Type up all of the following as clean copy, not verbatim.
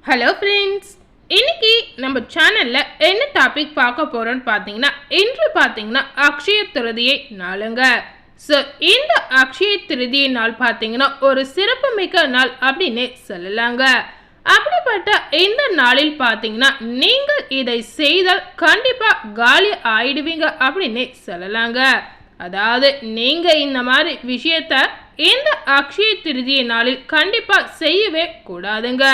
Hello friends, இன்னைக்கு நம்ம சேனலில் என்ன டாபிக் பார்க்க போகிறோன்னு பார்த்தீங்கன்னா, இன்று பார்த்தீங்கன்னா அக்ஷய திருதியை நாளுங்க. ஸோ இந்த அக்ஷய திருதியை நாள் பார்த்தீங்கன்னா ஒரு சிறப்புமிக்க நாள் அப்படின்னு சொல்லலாங்க. அப்படிப்பட்ட இந்த நாளில் பார்த்தீங்கன்னா நீங்கள் இதை செய்தால் கண்டிப்பாக காலி ஆயிடுவீங்க அப்படின்னு சொல்லலாங்க. அதாவது நீங்கள் இந்த மாதிரி விஷயத்த இந்த அக்ஷய திருதியை நாளில் கண்டிப்பாக செய்யவே கூடாதுங்க.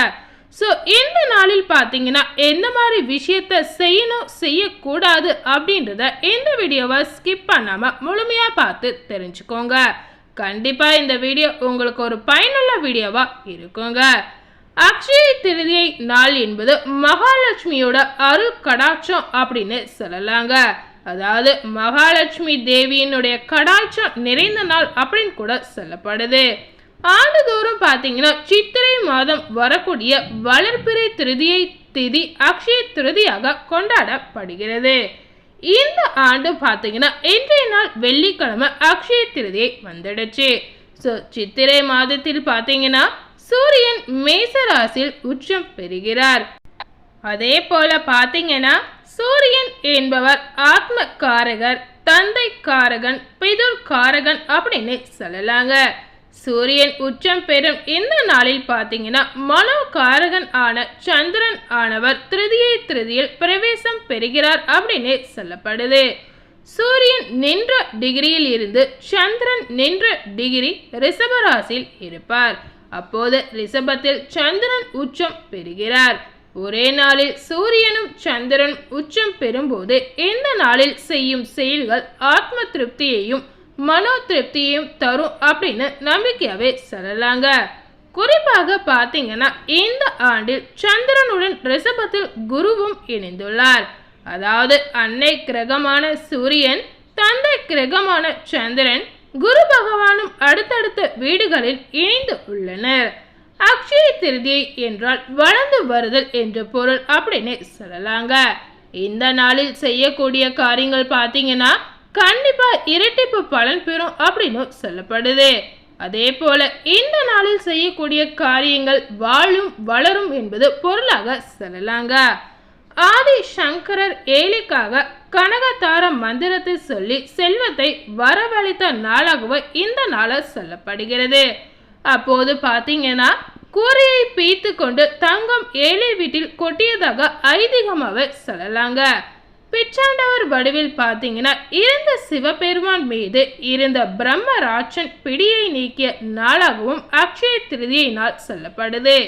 ஸோ இந்த நாளில் பார்த்தீங்கன்னா எந்த மாதிரி விஷயத்த செய்யணும் செய்யக்கூடாது அப்படின்றத இந்த வீடியோவை ஸ்கிப் பண்ணாமல் முழுமையாக பார்த்து தெரிஞ்சுக்கோங்க. கண்டிப்பாக இந்த வீடியோ உங்களுக்கு ஒரு பயனுள்ள வீடியோவாக இருக்குங்க. அக்ஷய திருதியை நாள் என்பது மகாலட்சுமியோட அருள் கடாட்சம் அப்படின்னு சொல்லலாங்க. அதாவது மகாலட்சுமி தேவியினுடைய கடாட்சம் நிறைந்த நாள் அப்படின்னு கூட சொல்லப்படுது. ஆண்டுதோறும் பார்த்தீங்கன்னா சித்திரை மாதம் வரக்கூடிய வளர்பிறை திருதியை திதி அக்ஷய திருதியாக கொண்டாடப்படுகிறது. இந்த ஆண்டு பார்த்தீங்கன்னா இன்றைய நாள் வெள்ளிக்கிழமை அக்ஷய திருதியை வந்துடுச்சு. ஸோ சித்திரை மாதத்தில் பார்த்தீங்கன்னா சூரியன் மேச ராசியில் உச்சம் பெறுகிறார். அதே போல பார்த்தீங்கன்னா சூரியன் என்பவர் ஆத்ம காரகர், தந்தை காரகன், பிதுர் காரகன் அப்படின்னு சொல்லலாங்க. சூரியன் உச்சம் பெறும் இந்த நாளில் பார்த்தீங்கன்னா மனோகாரகன் ஆன சந்திரன் ஆனவர் திருதியில் பிரவேசம் பெறுகிறார் அப்படின்னு சொல்லப்படுது. சூரியன் நின்ற டிகிரியில் இருந்து சந்திரன் நின்ற டிகிரி ரிஷபராசியில் இருப்பார். அப்போது ரிஷபத்தில் சந்திரன் உச்சம் பெறுகிறார். ஒரே நாளில் சூரியனும் சந்திரன் உச்சம் பெறும்போது இந்த நாளில் செய்யும் செயல்கள் ஆத்ம திருப்தியையும் மனோ திருப்தியையும் தரும் அப்படின்னு நம்பிக்கையாவே சொல்லலாங்க. குறிப்பாக பார்த்தீங்கன்னா இந்த ஆண்டில் சந்திரனுடன் ரிஷபத்தில் குருவும் இணைந்துள்ளார். அதாவது அன்னை கிரகமான சூரியன், தந்தை கிரகமான சந்திரன், குரு பகவானும் அடுத்தடுத்த வீடுகளில் இணைந்து உள்ளனர். அக்ஷய திருதியை என்றால் வளர்ந்து வருதல் என்ற பொருள் அப்படின்னு சொல்லலாங்க. இந்த நாளில் செய்யக்கூடிய காரியங்கள் பார்த்தீங்கன்னா கண்டிப்பா இரட்டிப்பு பலன் பெறும் அப்படின்னு சொல்லப்படுது. அதே போல இந்த நாளில் செய்யக்கூடிய காரியங்கள் வாழும் வளரும் என்பது பொருளாக சொல்லலாங்க. ஆதி சங்கரர் ஏழைக்காக கனகதார மந்திரத்தை சொல்லி செல்வத்தை வரவழைத்த நாளாகவே இந்த நாள சொல்லப்படுகிறது. அப்போது பார்த்தீங்கன்னா கூரையை பீத்து கொண்டு தங்கம் ஏழை வீட்டில் கொட்டியதாக ஐதீகமாகவே சொல்லலாங்க. பிச்சாண்டவர் வடிவில் பார்த்தீங்கன்னா இருந்த சிவபெருமான் மீது இருந்த பிரம்மராட்சன் பிடியை நீக்கிய நாளாகவும் அக்ஷய திருதியை நாள் சொல்லப்படுது.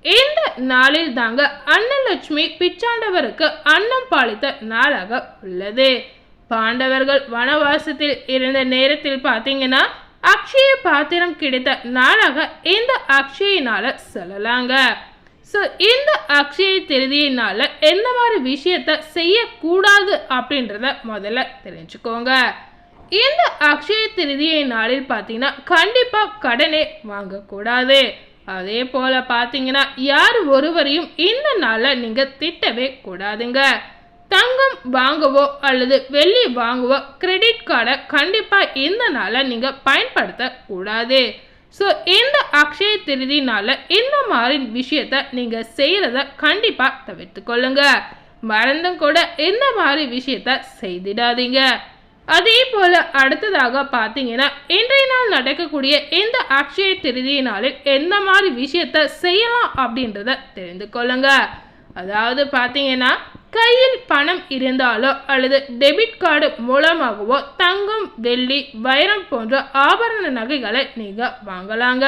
இந்த நாளில் தாங்க அன்னலட்சுமி பிச்சாண்டவருக்கு அன்னம் பாலித்த நாளாக உள்ளது. பாண்டவர்கள் வனவாசத்தில் இருந்த நேரத்தில் பார்த்தீங்கன்னா அக்ஷய பாத்திரம் கிடைத்த நாளாக இந்த அக்ஷய நாளை சொல்லலாங்க. ஸோ இந்த அக்ஷய திருதியினால எந்த மாதிரி விஷயத்த செய்யக்கூடாது அப்படின்றத முதல்ல தெரிஞ்சுக்கோங்க. இந்த அக்ஷய திருதியை நாளில் பார்த்தீங்கன்னா கண்டிப்பாக கடனே வாங்கக்கூடாது. அதே போல் பார்த்தீங்கன்னா யார் ஒருவரையும் இந்த நாளில் நீங்கள் திட்டவே கூடாதுங்க. தங்கம் வாங்கவோ அல்லது வெள்ளி வாங்கவோ கிரெடிட் கார்டை கண்டிப்பாக இந்த நாளில் நீங்கள் பயன்படுத்தக்கூடாது. ஸோ இந்த அக்ஷய திருதினால இந்த மாதிரி விஷயத்த நீங்கள் செய்கிறத கண்டிப்பாக தவிர்த்து கொள்ளுங்க. மறந்தும் கூட இந்த மாதிரி விஷயத்த செய்திடாதீங்க. அதே போல் அடுத்ததாக பார்த்தீங்கன்னா இன்றைய நாள் நடக்கக்கூடிய இந்த அக்ஷய திருதியினாலில் எந்த மாதிரி விஷயத்த செய்யலாம் அப்படின்றத தெரிந்து கொள்ளுங்க. அதாவது பார்த்தீங்கன்னா கையில் பணம் இருந்தாலோ அல்லது டெபிட் கார்டு மூலமாகவோ தங்கம், வெள்ளி, வைரம் போன்ற ஆபரண நகைகளை நீங்கள் வாங்கலாங்க.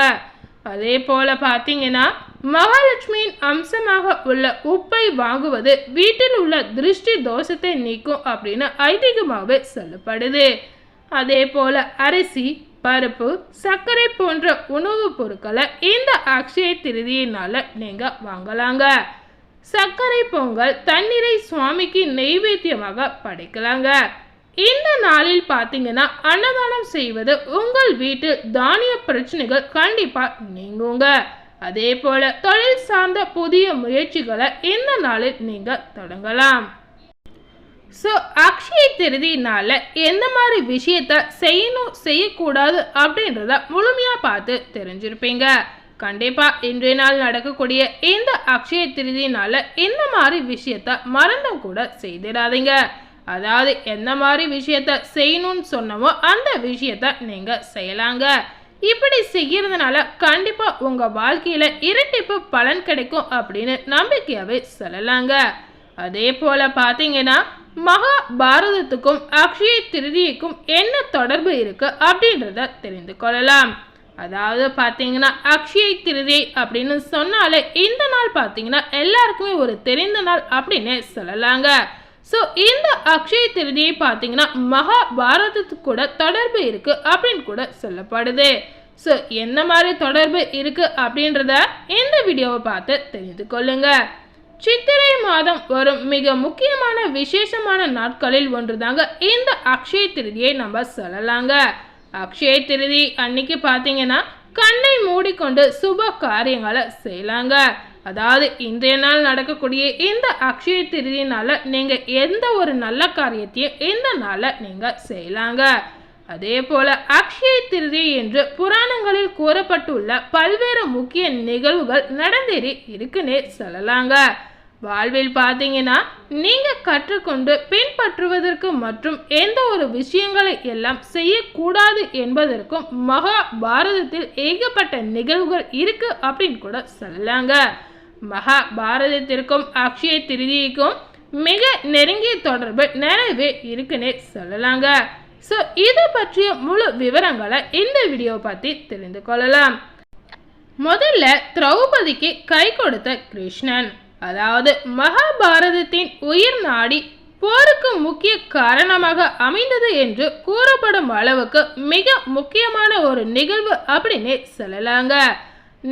அதே போல் பார்த்தீங்கன்னா மகாலட்சுமியின் அம்சமாக உள்ள உப்பை வாங்குவது வீட்டில் உள்ள திருஷ்டி தோஷத்தை நீக்கும் அப்படின்னு ஐதீகமாகவே சொல்லப்படுது. அதே போல் அரிசி, பருப்பு, சர்க்கரை போன்ற உணவுப் பொருட்களை இந்த அக்ஷய திருதியினால நீங்கள் வாங்கலாங்க. சர்க்கரை பொங்கல், தண்ணீரை சுவாமிக்கு நெய்வேத்தியமாக படைக்கலாங்க. இந்த நாளில் பார்த்தீங்கன்னா அன்னதானம் செய்வது உங்கள் வீட்டில் தானிய பிரச்சனைகள் கண்டிப்பாக நீங்குங்க. அதே போல தொழில் சார்ந்த புதிய முயற்சிகளை இந்த நாளில் நீங்கள் தொடங்கலாம். ஸோ அக்ஷய திருதினால எந்த மாதிரி விஷயத்த செய்யணும் செய்யக்கூடாது அப்படின்றத முழுமையாக பார்த்து தெரிஞ்சிருப்பீங்க. கண்டிப்பா இன்றைய நாள் நடக்கக்கூடிய இந்த அக்ஷய திருதியினால இந்த மாதிரி விஷயத்த மறந்தும் கூட செய்திடாதீங்க. அதாவது எந்த மாதிரி விஷயத்த செய்யணும்னு சொன்னமோ அந்த விஷயத்த நீங்க செய்யலாங்க. இப்படி செய்யறதுனால கண்டிப்பா உங்க வாழ்க்கையில இரட்டிப்பு பலன் கிடைக்கும் அப்படின்னு நம்பிக்கையாவே சொல்லலாங்க. அதே போல பாத்தீங்கன்னா மகாபாரதத்துக்கும் அக்ஷய திருதிக்கும் என்ன தொடர்பு இருக்கு அப்படின்றத தெரிந்து கொள்ளலாம். அதாவது பாத்தீங்கன்னா அக்ஷய திருதி அப்படின்னு சொன்னாலே இந்த நாள் பாத்தீங்கன்னா எல்லாருக்குமே ஒரு தெரிந்த நாள் அப்படின்னு சொல்லலாங்க. ஸோ இந்த அக்ஷய திருதியை பார்த்தீங்கன்னா மகாபாரதத்துக்கு கூட தொடர்பு இருக்கு அப்படின்னு கூட சொல்லப்படுது. ஸோ என்ன மாதிரி தொடர்பு இருக்கு அப்படின்றத இந்த வீடியோவை பார்த்து தெரிந்து கொள்ளுங்க. சித்திரை மாதம் வரும் மிக முக்கியமான விசேஷமான நாட்களில் ஒன்றுதாங்க இந்த அக்ஷய திருதியை நம்ம சொல்லலாங்க. அக்ஷய திருதி அன்னைக்கு பார்த்தீங்கன்னா கண்ணை மூடிக்கொண்டு சுப காரியங்களை செய்யலாங்க. அதாவது இன்றைய நாள் நடக்கக்கூடிய இந்த அக்ஷய திருதியினால நீங்க எந்த ஒரு நல்ல காரியத்தையும் இந்த நாள்ல நீங்க செய்யலாங்க. அதே போல அக்ஷய திருதி என்று புராணங்களில் கூறப்பட்டுள்ள பல்வேறு முக்கிய நிகழ்வுகள் நடந்தேறி இருக்குன்னே சொல்லலாங்க. வாழ்வில் பார்த்தீங்கன்னா நீங்க கற்றுக்கொண்டு பின்பற்றுவதற்கு மற்றும் எந்த ஒரு விஷயங்களை எல்லாம் செய்யக்கூடாது என்பதற்கும் மகாபாரதத்தில் ஏகப்பட்ட நிகழ்வுகள் இருக்கு அப்படின்னு கூட சொல்லலாங்க. மகாபாரதத்திற்கும் அக்ஷய திருதிக்கும் மிக நெருங்கிய தொடர்பு நிறையவே இருக்குன்னே சொல்லலாங்க. ஸோ இதை பற்றிய முழு விவரங்களை இந்த வீடியோ பற்றி தெரிந்து கொள்ளலாம். முதல்ல திரௌபதிக்கு கை கொடுத்த கிருஷ்ணன், அதாவது மகாபாரதத்தின் உயிர் நாடி போருக்கு முக்கிய காரணமாக அமைந்தது என்று கூறப்படும் அளவுக்கு மிக முக்கியமான ஒரு நிகழ்வு அப்படின்னு சொல்லலாங்க.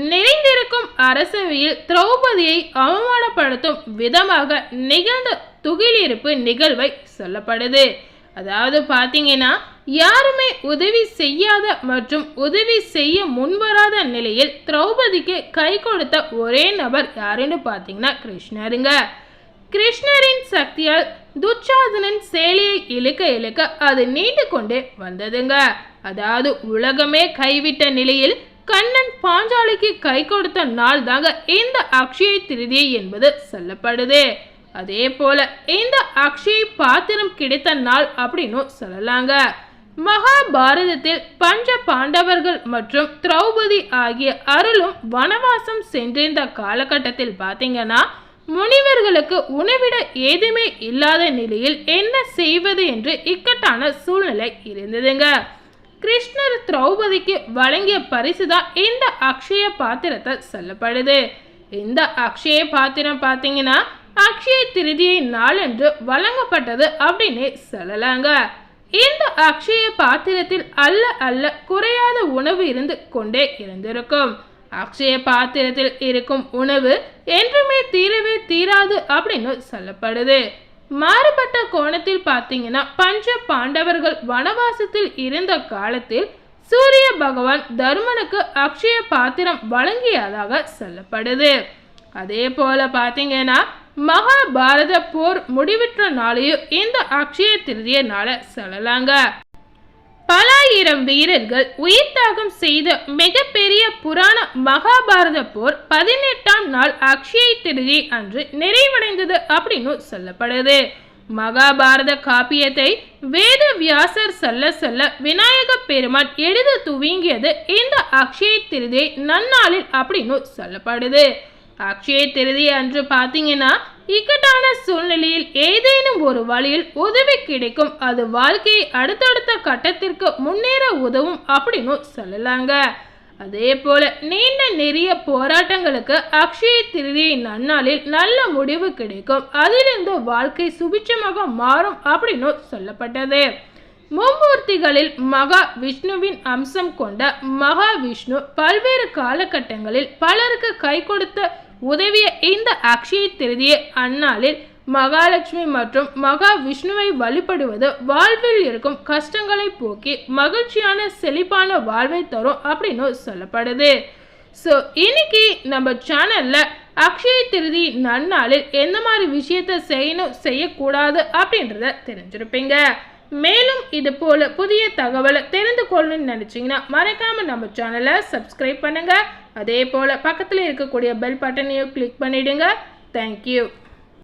நிறைந்திருக்கும் அரசவையில் திரௌபதியை அவமானப்படுத்தும் விதமாக நிகழ்ந்த துகிலிருப்பு நிகழ்வை சொல்லப்படுது. அதாவது பார்த்தீங்கன்னா யாருமே உதவி செய்யாத மற்றும் உதவி செய்ய முன்வராத நிலையில் திரௌபதிக்கு கை கொடுத்த ஒரே நபர் யாருன்னு பார்த்தீங்கன்னா கிருஷ்ணருங்க. கிருஷ்ணரின் சக்தியால் துச்சாதனன் சேலையை இழுக்க இழுக்க அது நீண்டு கொண்டே வந்ததுங்க. அதாவது உலகமே கைவிட்ட நிலையில் கண்ணன் பாஞ்சாலிக்கு கை கொடுத்த நாள் தாங்க இந்த அக்ஷய திருதி என்பது சொல்லப்படுது. அதே போல இந்த அக்ஷய பாத்திரம் கிடைத்த நாள் அப்படின்னு சொல்லலாங்க. மகாபாரதத்தில் பஞ்ச பாண்டவர்கள் மற்றும் திரௌபதி ஆகிய அருளும் வனவாசம் சென்றிருந்த காலகட்டத்தில் பார்த்தீங்கன்னா முனிவர்களுக்கு உணவிட ஏதுமே இல்லாத நிலையில் என்ன செய்வது என்று இக்கட்டான சூழ்நிலை இருந்ததுங்க. கிருஷ்ணர் திரௌபதிக்கு வழங்கிய பரிசுதான் இந்த அக்ஷய பாத்திரத்தை சொல்லப்படுது. இந்த அக்ஷய பாத்திரம் பார்த்தீங்கன்னா அக்ஷய திருதியை நாளன்று வழங்கப்பட்டது அப்படின்னு சொல்லலாங்க. இந்த அக்ஷய பாத்திரத்தில் அல்ல குறையாத உணவு இருந்து கொண்டே இருந்திருக்கும். அக்ஷய பாத்திரத்தில் இருக்கும் உணவு என்றுமே தீரவே தீராது அப்படின்னு சொல்லப்படுது. மாறுபட்ட கோணத்தில் பார்த்தீங்கன்னா பஞ்ச பாண்டவர்கள் வனவாசத்தில் இருந்த காலத்தில் சூரிய பகவான் தர்மனுக்கு அக்ஷய பாத்திரம் வழங்கியதாக சொல்லப்படுது. அதே போல பார்த்தீங்கன்னா மகாபாரத போர் முடிவுற்ற நாளையும் இந்த அக்ஷய திருதியை நாள சொல்லலாங்க. பல ஆயிரம் வீரர்கள் உயிர் தியாகம் செய்த மிகப்பெரிய புராண மகாபாரத போர் 18ஆம் நாள் அக்ஷய திருதி அன்று நிறைவடைந்தது அப்படின்னு சொல்லப்படுது. மகாபாரத காப்பியத்தை வேத வியாசர் சொல்ல விநாயக பெருமான் எழுத துவங்கியது இந்த அக்ஷய திருதி நன்னாளில் அப்படின்னு சொல்லப்படுது. அக்ஷய திருதி அன்று பார்த்தீங்கன்னா இக்கட்டான சூழ்நிலையில் ஏதேனும் ஒரு வழியில் உதவி கிடைக்கும், அது வாழ்க்கையை அடுத்தடுத்த கட்டத்திற்கு முன்னேற உதவும் அப்படின்னு சொல்லலாங்க. அதே போல நீண்ட நெறிய போராட்டங்களுக்கு அக்ஷய திருதி நன்னாளில் நல்ல முடிவு கிடைக்கும், அதிலிருந்து வாழ்க்கை சுபிட்சமாக மாறும் அப்படின்னு சொல்லப்பட்டது. மும்மூர்த்திகளில் மகா விஷ்ணுவின் அம்சம் கொண்ட மகாவிஷ்ணு பல்வேறு காலகட்டங்களில் பலருக்கு கை கொடுத்த உதவிய இந்த அக்ஷய திருதியை அந்நாளில் மகாலட்சுமி மற்றும் மகாவிஷ்ணுவை வழிபடுவது வாழ்வில் இருக்கும் கஷ்டங்களை போக்கி மகிழ்ச்சியான செழிப்பான வாழ்வை தரும் அப்படின்னு சொல்லப்படுது. ஸோ இன்னைக்கு நம்ம சேனல்ல அக்ஷய திருதி நன்னாளில் எந்த மாதிரி விஷயத்த செய்யணும் செய்யக்கூடாது அப்படின்றத தெரிஞ்சிருப்பீங்க. மேலும் இது போல புதிய தகவலை தெரிந்து கொள்ளணும்னு நினச்சிங்கன்னா மறக்காமல் நம்ம சேனலை சப்ஸ்கிரைப் பண்ணுங்கள். அதே போல் பக்கத்தில் இருக்கக்கூடிய பெல் பட்டனையும் கிளிக் பண்ணிவிடுங்க. தேங்க்யூ.